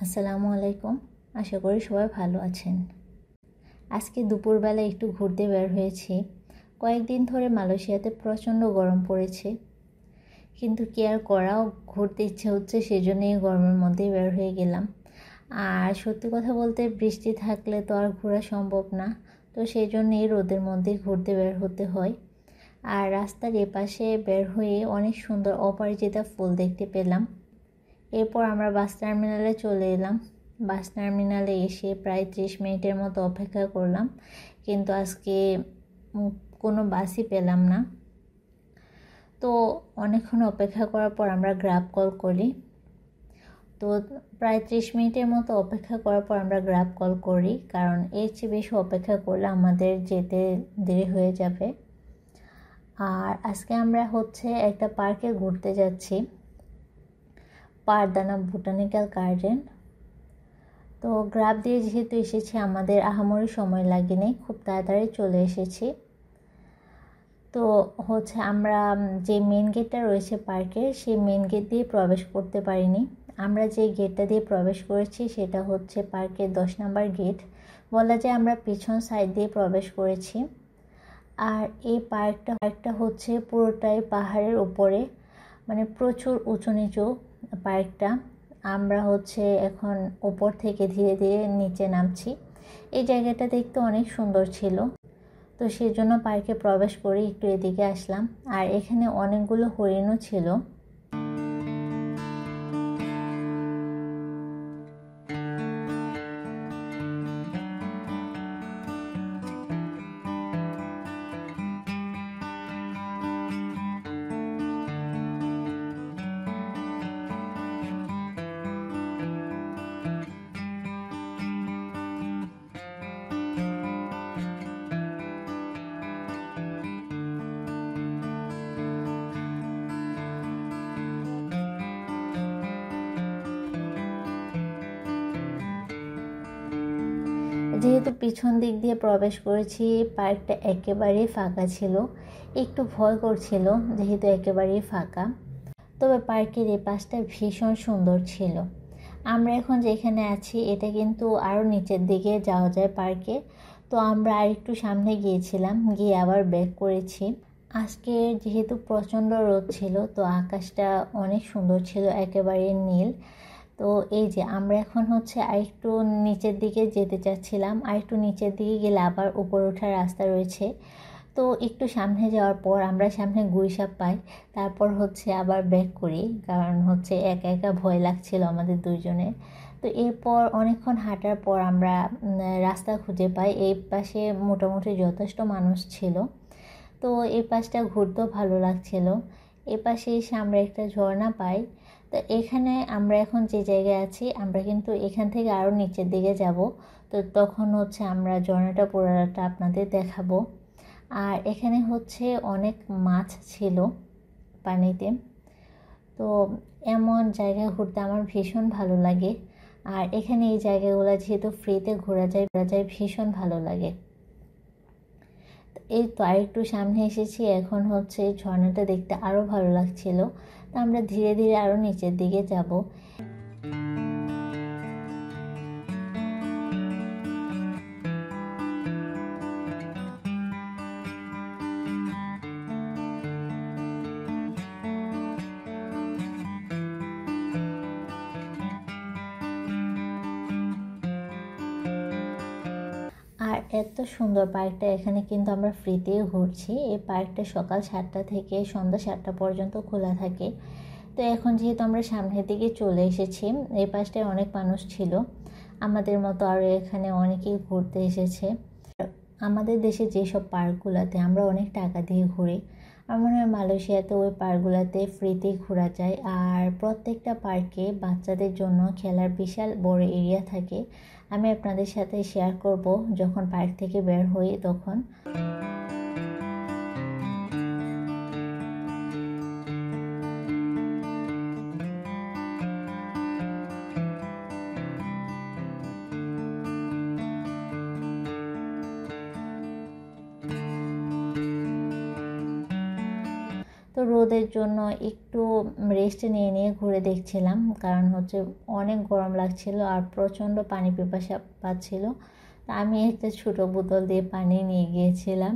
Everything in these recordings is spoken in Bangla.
আসসালামু আলাইকুম। আশা করি সবাই ভালো আছেন। আজকে দুপুরবেলা একটু ঘুরতে বের হয়েছি। কয়েকদিন ধরে মালয়েশিয়াতে প্রচণ্ড গরম পড়েছে, কিন্তু কি আর করা, ঘুরতে ইচ্ছে হচ্ছে, সেজন্যই গরমের মধ্যেই বের হয়ে গেলাম। আর সত্যি কথা বলতে বৃষ্টি থাকলে তো আর ঘোরা সম্ভব না, তো সেই জন্যই রোদের মধ্যেই ঘুরতে বের হতে হয়। আর রাস্তার এপাশে বের হয়ে অনেক সুন্দর অপরাজিতা ফুল দেখতে পেলাম। এরপর আমরা বাস টার্মিনালে চলে এলাম। বাস টার্মিনালে এসে প্রায় 30 মিনিটের মতো অপেক্ষা করলাম, কিন্তু আজকে কোনো বাসই পেলাম না। তো অনেকক্ষণ অপেক্ষা করার পর আমরা গ্র্যাব কল করি। তো প্রায় 30 মিনিটের মতো অপেক্ষা করার পর আমরা গ্র্যাব কল করি, কারণ এর চেয়ে বেশি অপেক্ষা করলে আমাদের যেতে দেরি হয়ে যাবে। আর আজকে আমরা একটা পার্কে ঘুরতে যাচ্ছি, পারদানা বোটানিক্যাল গার্ডেন। তো গ্র্যাব দিয়ে যেহেতু এসেছি, আমাদের আহামরি সময় লাগেনি, খুব তাড়াতাড়ি চলে এসেছি। তো আমরা যে মেন গেটটা রয়েছে পার্কের, সেই মেন গেট দিয়ে প্রবেশ করতে পারিনি। আমরা যে গেটটা দিয়ে প্রবেশ করেছি সেটা হচ্ছে পার্কের 10 নম্বর গেট। বলা যায় আমরা পিছন সাইড দিয়ে প্রবেশ করেছি। আর এই পার্কটা হচ্ছে পুরোটাই পাহাড়ের উপরে, মানে প্রচুর উঁচু নিচু পার্কটা। আমরা এখন উপর থেকে ধীরে ধীরে নিচে নামছি। এই জায়গাটা দেখতে অনেক সুন্দর ছিল, তো সেই জন্য পার্কে প্রবেশ করে একটু এদিকে আসলাম। আর এখানে অনেকগুলো হরিণও ছিল। যেহেতু পিছন দিক দিয়ে প্রবেশ করেছি, পার্কটা একেবারেই ফাঁকা ছিল। একটু ভয় করছিল যেহেতু একেবারেই ফাঁকা, তবে পার্কের এই পাশটা ভীষণ সুন্দর ছিল। আমরা এখন যেখানে আছি এটা কিন্তু আরও নিচের দিকে যাওয়া যায় পার্কে। তো আমরা আর একটু সামনে গিয়েছিলাম, গিয়ে আবার ব্যাক করেছি। আজকে যেহেতু প্রচণ্ড রোদ ছিল, তো আকাশটা অনেক সুন্দর ছিল, একেবারে নীল। তো এই যে আমরা এখন আরেকটু নিচের দিকে যেতে চাচ্ছিলাম। আরেকটু নিচের দিকে গেলে আবার উপর ওঠার রাস্তা রয়েছে। তো একটু সামনে যাওয়ার পর আমরা সামনে গুইসাপ পাই, তারপর আবার ব্যাক করি, কারণ একা একা ভয় লাগছিল আমাদের দুইজনের। তো এরপর অনেকক্ষণ হাঁটার পর আমরা রাস্তা খুঁজে পাই। এই পাশে মোটামুটি যথেষ্ট মানুষ ছিল, তো এই পাশটা ঘুরতেও ভালো লাগছিল। এ পাশে এসে আমরা একটা ঝর্ণা পাই। তো এখানে আমরা এখন যে জায়গায় আছি, আমরা কিন্তু এখান থেকে আরও নিচের দিকে যাব। তো তখন আমরা ঝর্ণাটা পুরোটা আপনাদের দেখাবো। আর এখানে অনেক মাছ ছিল পানিতে। তো এমন জায়গা ঘুরতে আমার ভীষণ ভালো লাগে। আর এখানে এই জায়গাগুলো যেহেতু ফ্রিতে ঘোরা যায় ভীষণ ভালো লাগে। এই তো আরেকটু সামনে এসেছি, এখন ঝর্ণাটা দেখতে আরও ভালো লাগছিল। তো আমরা ধীরে ধীরে আরও নিচের দিকে যাব। আর এত সুন্দর পার্কটা, এখানে কিন্তু আমরা ফ্রিতেই ঘুরছি। এই পার্কটা সকাল 7টা থেকে সন্ধ্যা 7টা পর্যন্ত খোলা থাকে। তো এখন যেহেতু আমরা সামনের দিকে চলে এসেছি, এই পাশটায় অনেক মানুষ ছিল, আমাদের মতো আরও এখানে অনেকেই ঘুরতে এসেছে। আমাদের দেশে যেসব পার্কগুলোতে আমরা অনেক টাকা দিয়ে ঘুরি, আমার মনে হয় মালয়েশিয়াতে ওই পার্কগুলোতে ফ্রিতেই ঘোরা যায়। আর প্রত্যেকটা পার্কে বাচ্চাদের জন্য খেলার বিশাল বড় এরিয়া থাকে। আমি আপনাদের সাথে শেয়ার করব যখন পার্ক থেকে বের হই তখন। তো রোদের জন্য একটু রেস্ট নিয়ে নিয়ে ঘুরে দেখছিলাম, কারণ হচ্ছে অনেক গরম লাগছিল আর প্রচণ্ড পানি পিপাসা পাচ্ছিল। আমি একটা ছোটো বোতল দিয়ে পানি নিয়ে গিয়েছিলাম,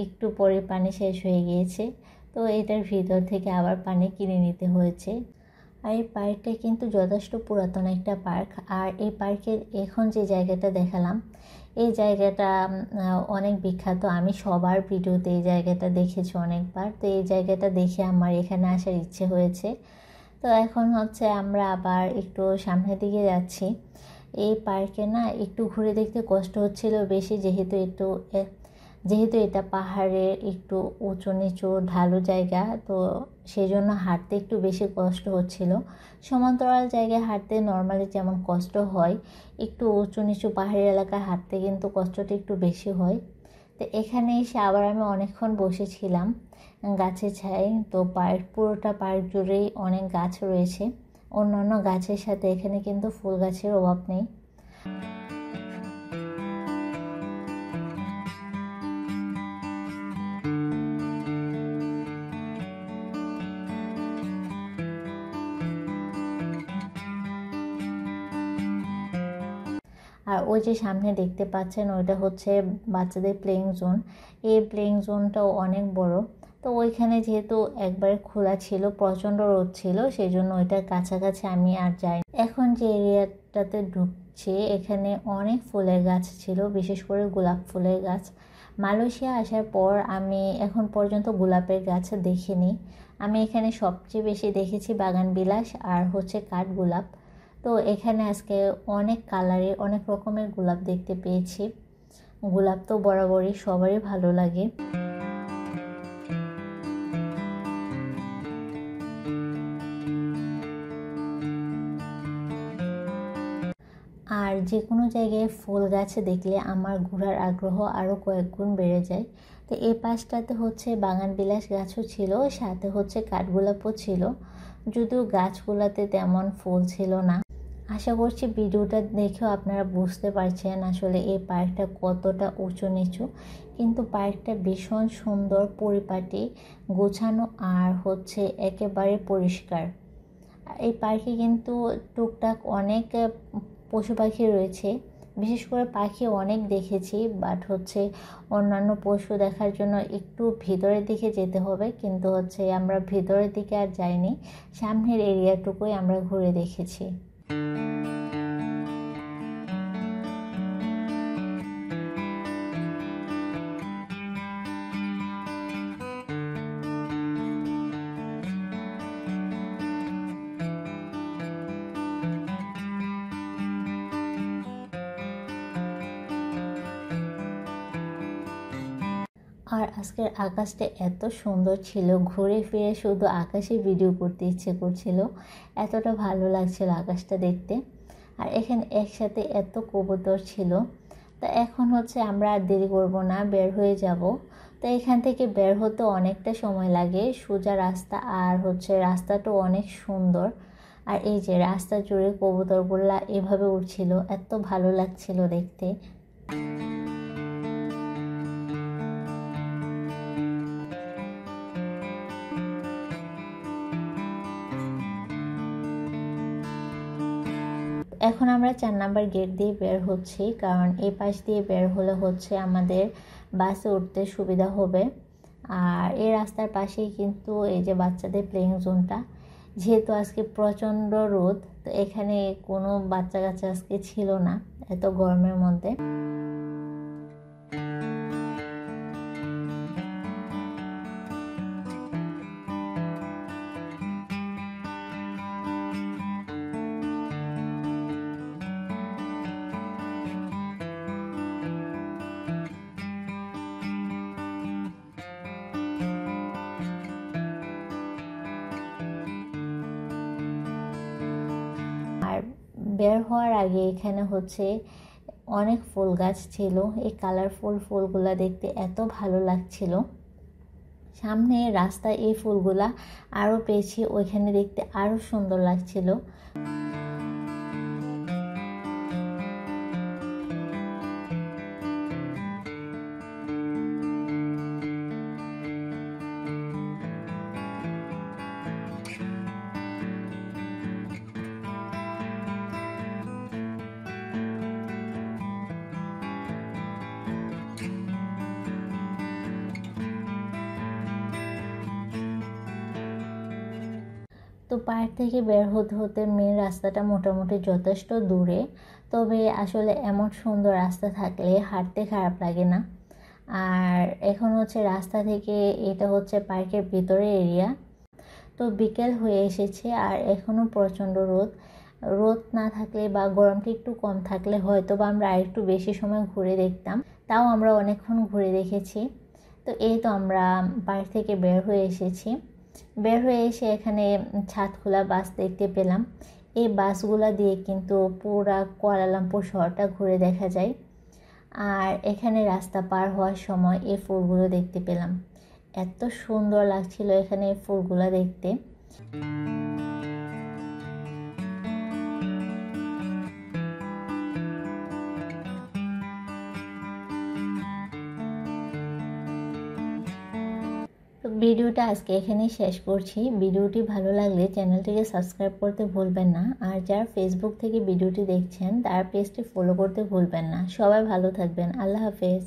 একটু পরে পানি শেষ হয়ে গিয়েছে, তো এটার ভিতর থেকে আবার পানি কিনে নিতে হয়েছে। আর এই পার্কটা কিন্তু যথেষ্ট পুরাতন একটা পার্ক। আর এই পার্কের এখন যে জায়গাটা দেখালাম, এই জায়গাটা অনেক বিখ্যাত। আমি সবার ভিডিওতে এই জায়গাটা দেখেছি অনেকবার, তো এই জায়গাটা দেখে আমার এখানে আসার ইচ্ছে হয়েছে। তো এখন হচ্ছে আমরা আবার একটু সামনের দিকে যাচ্ছি। এই পার্কে না একটু ঘুরে দেখতে কষ্ট হচ্ছিল বেশি, যেহেতু এটা পাহাড়ের একটু উঁচু নিচু ঢালু জায়গা, তো সেই জন্য হাঁটতে একটু বেশি কষ্ট হচ্ছিল। সমান্তরাল জায়গায় হাঁটতে নর্মালি যেমন কষ্ট হয়, একটু উঁচু নিচু পাহাড়ি এলাকায় হাঁটতে কিন্তু কষ্টটা একটু বেশি হয়। তো এখানে এসে আবার আমি অনেকক্ষণ বসেছিলাম গাছের ছায়ায়। তো পুরোটা পার্ক জুড়েই অনেক গাছ রয়েছে, অন্যান্য গাছের সাথে এখানে কিন্তু ফুল গাছের অভাব নেই। আর ওই যে সামনে দেখতে পাচ্ছেন ওইটা হচ্ছে বাচ্চাদের প্লেইং জোন। এই প্লেইং জোনটাও অনেক বড়। তো ওইখানে যেহেতু একবারে খোলা ছিল, প্রচণ্ড রোদ ছিল, সেই জন্য ওইটার কাছাকাছি আমি আর যাই। এখন যে এরিয়াটাতে ঢুকছি এখানে অনেক ফুলের গাছ ছিল, বিশেষ করে গোলাপ ফুলের গাছ। মালয়েশিয়া আসার পর আমি এখন পর্যন্ত গোলাপের গাছ দেখিনি। আমি এখানে সবচেয়ে বেশি দেখেছি বাগান বিলাস আর হচ্ছে কাঠগোলাপ। তো এখানে আজকে অনেক কালারের অনেক রকমের গোলাপ দেখতে পেয়েছি। গোলাপ তো বরাবরই সবারই ভালো লাগে। আর যে কোনো জায়গায় ফুল গাছ দেখলে আমার ঘোরার আগ্রহ আরও কয়েক গুণ বেড়ে যায়। তো এই পাশটাতে হচ্ছে বাগান বিলাস গাছও ছিল, সাথে হচ্ছে কাঠগোলাপও ছিল, যদিও গাছগুলাতে তেমন ফুল ছিল না। আশা করছি ভিডিওটা দেখেও আপনারা বুঝতে পারছেন আসলে এই পার্কটা কতটা উঁচু নিচু, কিন্তু পার্কটা ভীষণ সুন্দর, পরিপাটি, গোছানো আর হচ্ছে একেবারে পরিষ্কার। এই পার্কে কিন্তু টুকটাক অনেক পশু পাখি রয়েছে, বিশেষ করে পাখি অনেক দেখেছি, বাট হচ্ছে অন্যান্য পশু দেখার জন্য একটু ভিতরের দিকে যেতে হবে, কিন্তু হচ্ছে আমরা ভিতরের দিকে আর যাইনি, সামনের এরিয়াটুকুই আমরা ঘুরে দেখেছি। আর আজকের আকাশটা এত সুন্দর ছিল, ঘুরে ফিরে শুধু আকাশে ভিডিও করতে ইচ্ছে করছিল, এতটা ভালো লাগছিল আকাশটা দেখতে। আর এখানে একসাথে এত কবুতর ছিল। তা এখন হচ্ছে আমরা আর দেরি করবো না, বের হয়ে যাব। তো এখান থেকে বের হতে অনেকটা সময় লাগে, সোজা রাস্তা, আর হচ্ছে রাস্তাটাও অনেক সুন্দর। আর এই যে রাস্তা জুড়ে কবুতরগুলা এভাবে উঠছিল, এত ভালো লাগছিল দেখতে। এখন আমরা 4 নাম্বার গেট দিয়ে বের হচ্ছি, কারণ এই পাশ দিয়ে বের হলে হচ্ছে আমাদের বাসে উঠতে সুবিধা হবে। আর এই রাস্তার পাশেই কিন্তু এই যে বাচ্চাদের প্লেইং জোনটা। যেহেতু আজকে প্রচণ্ড রোদ, তো এখানে কোনো বাচ্চা কাচ্চা আজকে ছিল না এত গরমের মধ্যে। আর বের হওয়ার আগে এখানে হচ্ছে অনেক ফুল গাছ ছিল, এই কালারফুল ফুলগুলা দেখতে এত ভালো লাগছিল। সামনে রাস্তায় এই ফুলগুলা আরও পেয়েছি, ওইখানে দেখতে আরও সুন্দর লাগছিল। তো পার্ক থেকে বের হতে হতে মেন রাস্তাটা মোটামুটি যথেষ্ট দূরে, তবে আসলে এমন সুন্দর রাস্তা থাকলে হাঁটতে খারাপ লাগে না। আর এখন হচ্ছে রাস্তা থেকে এটা হচ্ছে পার্কের ভিতরে এরিয়া। তো বিকেল হয়ে এসেছে আর এখনও প্রচণ্ড রোদ। রোদ না থাকলে বা গরমটা একটু কম থাকলে হয়তো বা আমরা আরেকটু বেশি সময় ঘুরে দেখতাম, তাও আমরা অনেকক্ষণ ঘুরে দেখেছি। তো এই তো আমরা পার্ক থেকে বের হয়ে এসেছি। বের হয়ে এসে এখানে ছাদখোলা বাস দেখতে পেলাম। এই বাসগুলা দিয়ে কিন্তু পুরা কুয়ালালামপুর শহরটা ঘুরে দেখা যায়। আর এখানে রাস্তা পার হওয়ার সময় এই ফুলগুলো দেখতে পেলাম, এত সুন্দর লাগছিল এখানে এই ফুলগুলো দেখতে। তো ভিডিওটা আজকে এখানেই শেষ করছি। ভিডিওটি ভালো লাগলে চ্যানেলটিকে সাবস্ক্রাইব করতে ভুলবেন না, আর যারা ফেসবুক থেকে ভিডিওটি দেখছেন তারা পেজটি ফলো করতে ভুলবেন না। সবাই ভালো থাকবেন। আল্লাহ হাফেজ।